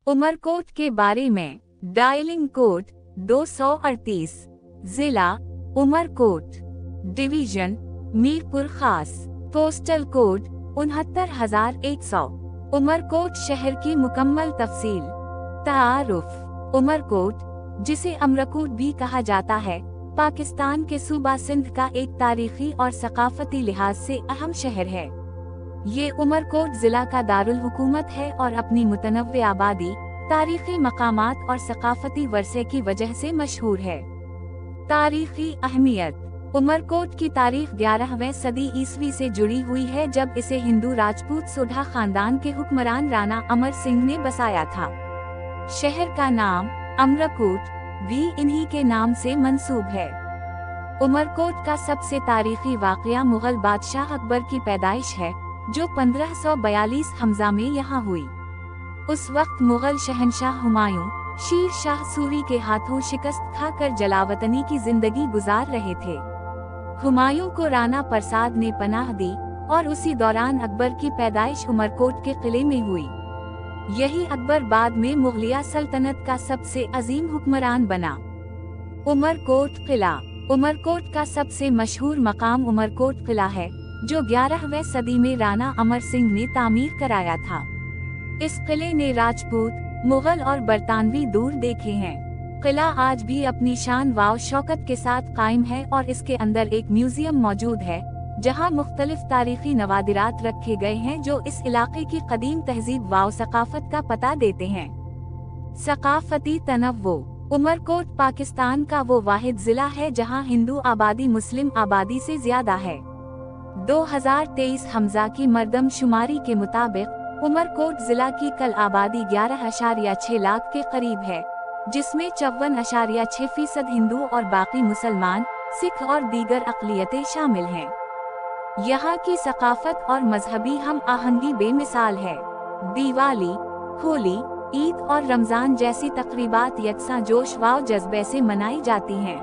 उमरकोट के बारे में। डायलिंग कोड 238, जिला उमरकोट, डिवीजन मीरपुर खास, पोस्टल कोड 69,100। उमरकोट शहर की मुकम्मल तफसील। तारुफ। उमरकोट, जिसे अमरकोट भी कहा जाता है, पाकिस्तान के सूबा सिंध का एक तारीखी और सकाफती लिहाज से अहम शहर है। ये उमरकोट जिला का दारुल हुकूमत है और अपनी मुतनव्वे आबादी, तारीखी मकामात और सकाफती वर्से की वजह से मशहूर है। तारीखी अहमियत। उमरकोट की तारीख 11वीं सदी ईस्वी से जुड़ी हुई है, जब इसे हिंदू राजपूत सोढ़ा खानदान के हुक्मरान राणा अमर सिंह ने बसाया था। शहर का नाम अमरकोट भी इन्हीं के नाम से मंसूब है। उमरकोट का सबसे तारीखी वाक़या मुगल बादशाह अकबर की पैदाइश है, जो 1542 हमज़ा में यहाँ हुई। उस वक्त मुगल शहंशाह हुमायूं शेर शाह सूरी के हाथों शिकस्त खाकर जलावतनी की जिंदगी गुजार रहे थे। हुमायूं को राणा प्रसाद ने पनाह दी और उसी दौरान अकबर की पैदाइश उमरकोट के किले में हुई। यही अकबर बाद में मुगलिया सल्तनत का सबसे अजीम हुक्मरान बना। उमरकोट किला। उमरकोट का सबसे मशहूर मकाम उमरकोट किला है, जो 11वीं सदी में राणा अमर सिंह ने तामीर कराया था। इस किले ने राजपूत, मुगल और बरतानवी दूर देखे हैं। किला आज भी अपनी शान व शौकत के साथ कायम है और इसके अंदर एक म्यूजियम मौजूद है, जहां मुख्तलिफ तारीखी नवादिरात रखे गए हैं जो इस इलाके की कदीम तहजीब व सकाफत का पता देते हैं। सकाफती तनव्वो। उमरकोट पाकिस्तान का वो वाहिद जिला है जहां हिंदू आबादी मुस्लिम आबादी से ज्यादा है। 2023 हमज़ा की मरदमशुमारी के मुताबिक उमरकोट जिला की कल आबादी 11.6 लाख के करीब है, जिसमें 54.6% हिंदू और बाकी मुसलमान, सिख और दीगर अक़लियतें शामिल हैं। यहाँ की सकाफत और मजहबी हम आहंगी बेमिसाल है। दिवाली, होली, ईद और रमजान जैसी तक़रीबात यकसा जोश व जज्बे से मनाई जाती हैं।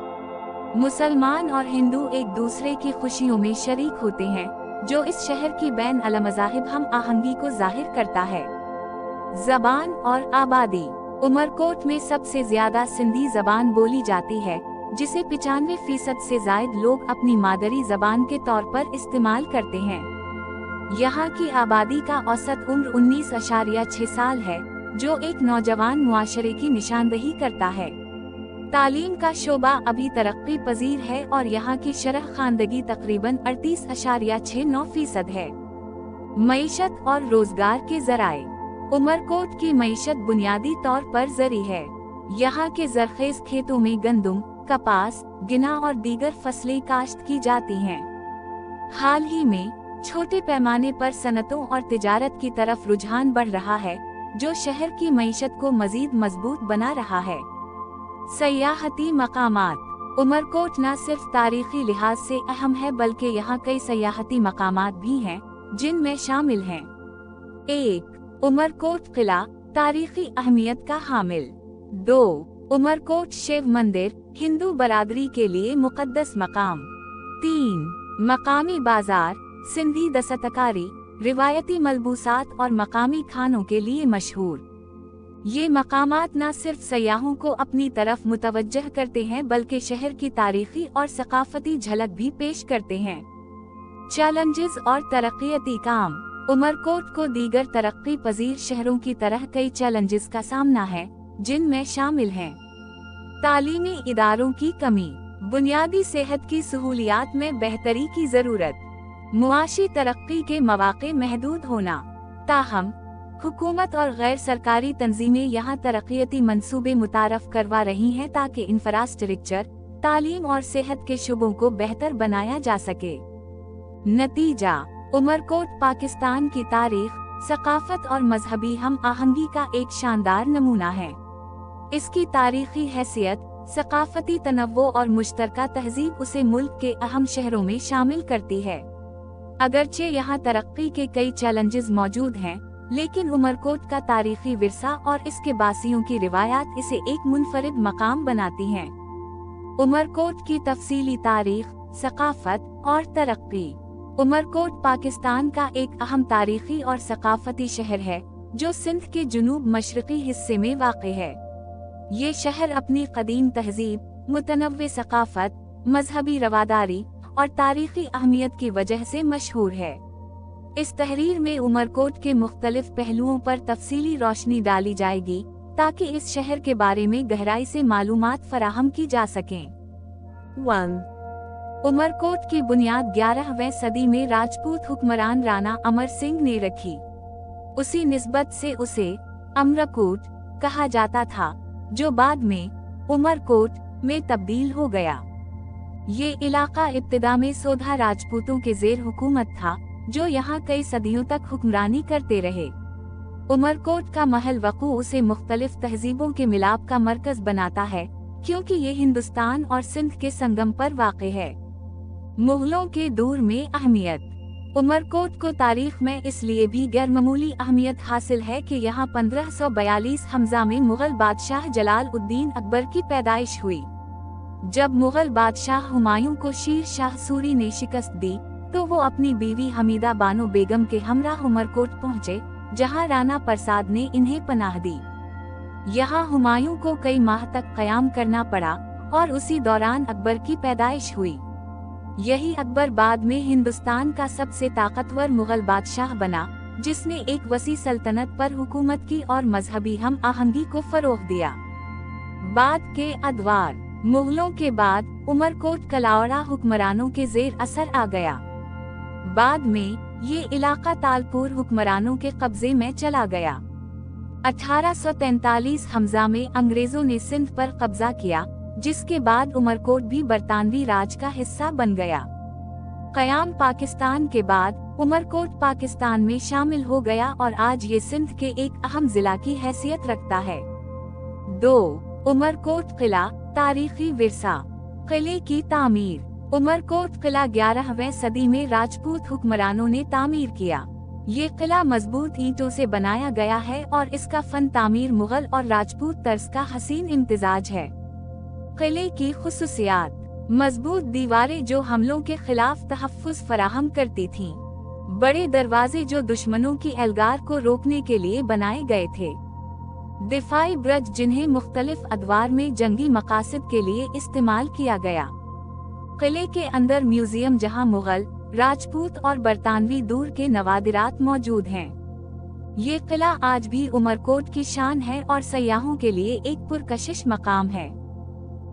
मुसलमान और हिंदू एक दूसरे की खुशियों में शरीक होते हैं, जो इस शहर की बैन अल मज़ाहिब हम आहंगी को जाहिर करता है। ज़बान और आबादी। उमरकोट में सबसे ज्यादा सिंधी जबान बोली जाती है, जिसे 95% से जायद लोग अपनी मादरी जबान के तौर पर इस्तेमाल करते हैं। यहाँ की आबादी का औसत उम्र 19.6 साल है, जो एक नौजवान मुआशरे की निशानदही करता है। तालीम का शोबा अभी तरक्की पजीर है और यहाँ की शरह खानदगी तकरीबन 38.69% है। मईशत और रोजगार के जराए। उमरकोट की मईशत बुनियादी तौर पर जरी है। यहाँ के जरखेज खेतों में गंदम, कपास, गिना और दीगर फसलें काश्त की जाती हैं। हाल ही में छोटे पैमाने पर सनतों और तिजारत की तरफ रुझान बढ़ रहा है, जो शहर की मईशत को मजीद मजबूत बना रहा है। सयाहती मकामात। उमरकोट न सिर्फ तारीखी लिहाज से अहम है, बल्कि यहाँ कई सयाहती मकामात भी हैं, जिनमें शामिल हैं। 1. उमरकोट किला, तारीखी अहमियत का हामिल। 2. उमरकोट शिव मंदिर, हिंदू बरादरी के लिए मुकद्दस मकाम। 3. मकामी बाजार, सिंधी दस्तकारी, रिवायती मलबूसात और मकामी खानों के लिए मशहूर। ये मकामात न सिर्फ सयाहों को अपनी तरफ मुतवज्जह करते हैं, बल्कि शहर की तारीखी और सकाफती झलक भी पेश करते हैं। चैलेंजेस और तरक्याती काम। उमरकोट को दीगर तरक्की पजीर शहरों की तरह कई चैलेंजेस का सामना है, जिनमें शामिल हैं तालीमी इदारों की कमी, बुनियादी सेहत की सहूलियात में बेहतरी की जरूरत, मुआशी तरक्की के मौके महदूद होना। ताहम हुकूमत और गैर सरकारी तंजीमें यहाँ तरक्याती मंसूबे मुतारफ करवा रही हैं ताकि इंफ्रास्ट्रक्चर, तालीम और सेहत के शुबों को बेहतर बनाया जा सके। नतीजा। उमरकोट पाकिस्तान की तारीख, सकाफत और मजहबी हम आहंगी का एक शानदार नमूना है। इसकी तारीखी हैसियत, सकाफती तनव्वो और मुश्तरका तहजीब उसे मुल्क के अहम शहरों में शामिल करती है। अगरचे यहाँ तरक्की के कई चैलेंजेस मौजूद हैं, लेकिन उमरकोट का तारीखी विरसा और इसके बासियों की रिवायात इसे एक मुनफरिद मकाम बनाती हैं। उमरकोट की तफसीली तारीख, सकाफत और तरक्की। उमरकोट पाकिस्तान का एक अहम तारीखी और सकाफती शहर है, जो सिंध के जुनूब मशरकी हिस्से में वाक़ है। ये शहर अपनी कदीम तहजीब, मुतनव्वे सकाफत, मजहबी रवादारी और तारीखी अहमियत की वजह से मशहूर है। इस तहरीर में उमरकोट के मुख्तलिफ पहलुओं पर तफसीली रोशनी डाली जाएगी ताकि इस शहर के बारे में गहराई से मालूमात फराहम की जा सकें। 1. उमरकोट की बुनियाद 11वीं सदी में राजपूत हुक्मरान राणा अमर सिंह ने रखी। उसी निस्बत से उसे अमरकोट कहा जाता था, जो बाद में उमरकोट में तब्दील हो गया। ये इलाका इब्तिदा में सोधा राजपूतों के ज़ेर हुकूमत था, जो यहाँ कई सदियों तक हुक्मरानी करते रहे। उमरकोट का महल वक़ू उसे मुख्तलिफ तहजीबों के मिलाप का मरकज बनाता है, क्योंकि ये हिंदुस्तान और सिंध के संगम पर वाक़ है। मुग़लों के दौर में अहमियत। उमरकोट को तारीख में इसलिए भी गैरमामूली अहमियत हासिल है कि यहाँ 1542 हमज़ा में मुग़ल बादशाह जलाल उद्दीन अकबर की पैदाइश हुई। जब मुग़ल बादशाह हुमायूं को शेर शाह सूरी ने शिकस्त दी, तो वो अपनी बीवी हमीदा बानो बेगम के हमराह उमरकोट पहुँचे, जहाँ राणा प्रसाद ने इन्हें पनाह दी। यहाँ हुमायूं को कई माह तक क़याम करना पड़ा और उसी दौरान अकबर की पैदाइश हुई। यही अकबर बाद में हिंदुस्तान का सबसे ताकतवर मुग़ल बादशाह बना, जिसने एक वसी सल्तनत पर हुकूमत की और मजहबी हम आहंगी को फ़रोग़ दिया। बाद के अदवार। मुग़लों के बाद उमरकोट कलावड़ा हुक्मरानों के ज़ेर असर आ गया। बाद में ये इलाका तालपुर हुक्मरानों के कब्जे में चला गया। 1843 हमज़ा में अंग्रेज़ों ने सिंध पर कब्जा किया, जिसके बाद उमरकोट भी बरतानवी राज का हिस्सा बन गया। क़याम पाकिस्तान के बाद उमरकोट पाकिस्तान में शामिल हो गया और आज ये सिंध के एक अहम ज़िला की हैसियत रखता है। 2. उमरकोट किला, तारीखी विरसा। किले की तामीर। उमरकोट किला 11वीं सदी में राजपूत हुक्मरानों ने तामीर किया। ये किला मजबूत ईंटों से बनाया गया है और इसका फन तामीर मुग़ल और राजपूत तर्ज का हसीन इम्तिजाज है। किले की खुसूसियात। मजबूत दीवारें जो हमलों के खिलाफ तहफ़्फ़ुज़ फराहम करती थीं। बड़े दरवाजे जो दुश्मनों की एल्गार को रोकने के लिए बनाए गए थे। दिफाई ब्रज जिन्हें मुख्तलिफ अदवार में जंगी मकासद के लिए इस्तेमाल किया गया। किले के अंदर म्यूजियम जहां मुग़ल, राजपूत और बरतानवी दौर के नवादिरात मौजूद हैं। ये किला आज भी उमरकोट की शान है और सयाहों के लिए एक पुरकशिश मकाम है।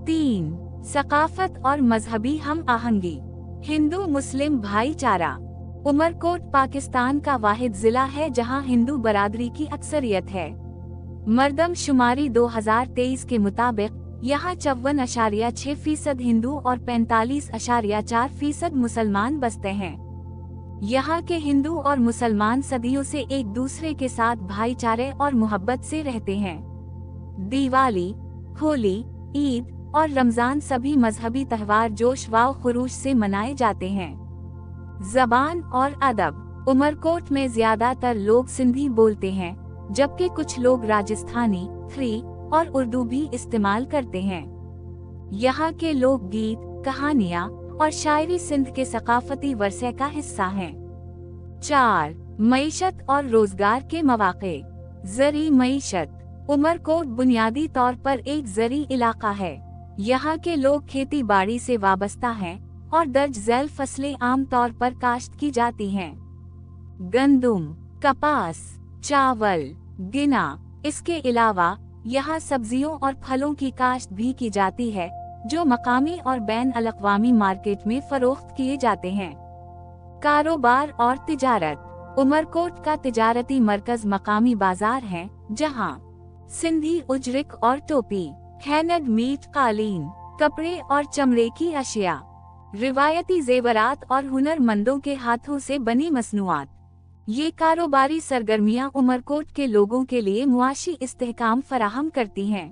3. सकाफत और मजहबी हम आहंगी। हिंदू मुस्लिम भाईचारा। उमरकोट पाकिस्तान का वाहिद जिला है जहां हिंदू बरादरी की अक्सरियत है। मर्दम शुमारी 2023 के मुताबिक यहाँ 54.6% हिंदू और 45.4% मुसलमान बसते हैं। यहाँ के हिंदू और मुसलमान सदियों से एक दूसरे के साथ भाईचारे और मोहब्बत से रहते हैं। दिवाली, होली, ईद और रमजान सभी मजहबी त्योहार जोश व खुरूश से मनाए जाते हैं। ज़बान और अदब। उमरकोट में ज्यादातर लोग सिंधी बोलते हैं, जबकि कुछ लोग राजस्थानी, थ्री और उर्दू भी इस्तेमाल करते हैं। यहाँ के लोक गीत, कहानियाँ और शायरी सिंध के सकाफती वर्से का हिस्सा हैं। 4. मईशत और रोजगार के मौक़े। ज़री मईशत। उमरकोट बुनियादी तौर पर एक ज़री इलाका है। यहाँ के लोग खेती बाड़ी से वाबस्ता हैं और दर्ज झैल फसलें आम तौर पर काश्त की जाती हैं। गंदुम, कपास, चावल, गिना। इसके अलावा यहाँ सब्जियों और फलों की काश्त भी की जाती है, जो मकामी और बैन अल-अक़वामी मार्केट में फरोख्त किए जाते हैं। कारोबार और तिजारत। उमरकोट का तिजारती मरकज मकामी बाजार हैं, जहाँ सिंधी उजरिक और टोपी, हैंड मीट, कालीन, कपड़े और चमड़े की अशिया, रिवायती जेवरात और हुनरमंदों के हाथों से बनी मसनूआत। ये कारोबारी सरगर्मियां उमरकोट के लोगों के लिए मुआशी इस्तेहकाम फराहम करती हैं।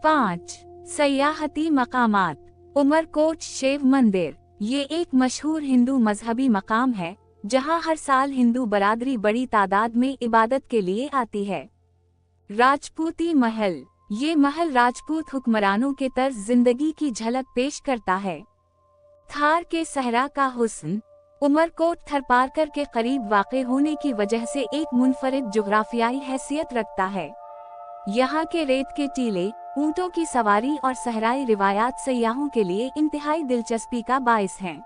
5. सयाहती मकामात। उमरकोट शिव मंदिर। ये एक मशहूर हिंदू मजहबी मकाम है, जहां हर साल हिंदू बरादरी बड़ी तादाद में इबादत के लिए आती है। राजपूती महल। ये महल राजपूत हुक्मरानों के तर्ज जिंदगी की झलक पेश करता है। थार के सहरा का हुस्न। उमरकोट थरपारकर के करीब वाक़ होने की वजह से एक मुनफरिद जुग्राफियाई हैसियत रखता है। यहाँ के रेत के टीले, ऊँटों की सवारी और सहराई रिवायात सयाहों के लिए इंतहाई दिलचस्पी का बाइस हैं।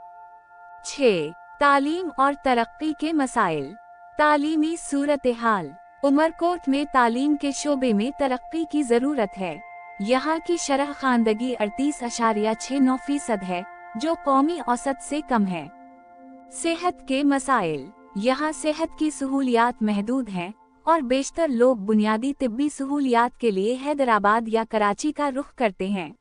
6. तालीम और तरक्की के मसाइल। तालीमी सूरत हाल। उमरकोट में तालीम के शोबे में तरक्की की ज़रूरत है। यहाँ की शरह ख़वानदगी 38.69% है, जो कौमी औसत से कम है। सेहत के मसाइल। यहाँ सेहत की सहूलियात महदूद हैं और बेशतर लोग बुनियादी तिब्बी सहूलियात के लिए हैदराबाद या कराची का रुख करते हैं।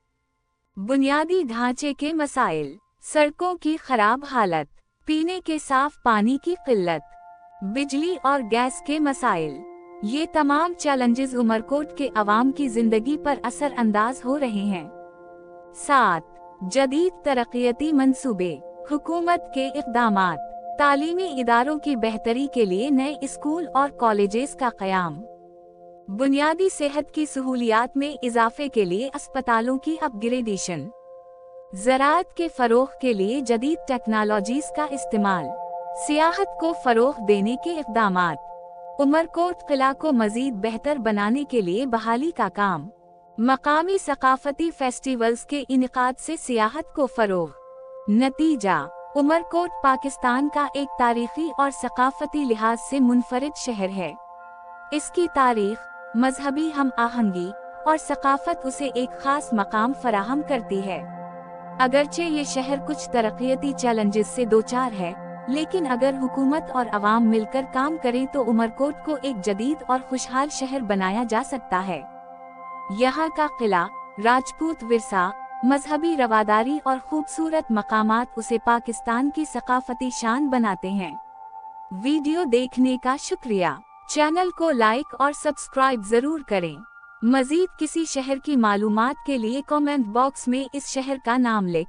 बुनियादी ढांचे के मसाइल। सड़कों की खराब हालत, पीने के साफ पानी की किल्लत, बिजली और गैस के मसाइल। ये तमाम चैलेंजेस उमरकोट के अवाम की जिंदगी पर असर अंदाज हो रहे हैं। 7. जदीद तरक्याती मंसूबे। हुकूमत के इक़दामात। तालीमी इदारों की बेहतरी के लिए नए स्कूल और कॉलेजेस का क़याम। बुनियादी सेहत की सहूलियात में इजाफे के लिए अस्पतालों की अपग्रेडेशन। ज़राअत के फ़रोग़ के लिए जदीद टेक्नोलॉजीज़ का इस्तेमाल। सियाहत को फ़रोग़ देने के इक़दामात। उमरकोट क़िला को मज़ीद बेहतर बनाने के लिए बहाली का काम। मकामी सक़ाफ़ती फेस्टिवल्स के इनेकाद से सियाहत को फ़रोग़। नतीजा, उमरकोट पाकिस्तान का एक तारीख़ी और सक़ाफ़ती लिहाज से मुनफरिद शहर है। इसकी तारीख़, मजहबी हम आहंगी और सक़ाफ़त उसे एक ख़ास मकाम फ़राहम करती है। अगरचे ये शहर कुछ तरक्याती चैलेंजेस से दोचार है, लेकिन अगर हुकूमत और अवाम मिलकर काम करें तो उमरकोट को एक जदीद और खुशहाल शहर बनाया जा सकता है। यहाँ का किला, राजपूत विरसा, मजहबी रवादारी और खूबसूरत मकामात उसे पाकिस्तान की सक़ाफ़ती शान बनाते हैं। वीडियो देखने का शुक्रिया। चैनल को लाइक और सब्सक्राइब ज़रूर करें। मज़ीद किसी शहर की मालूमात के लिए कमेंट बॉक्स में इस शहर का नाम लिख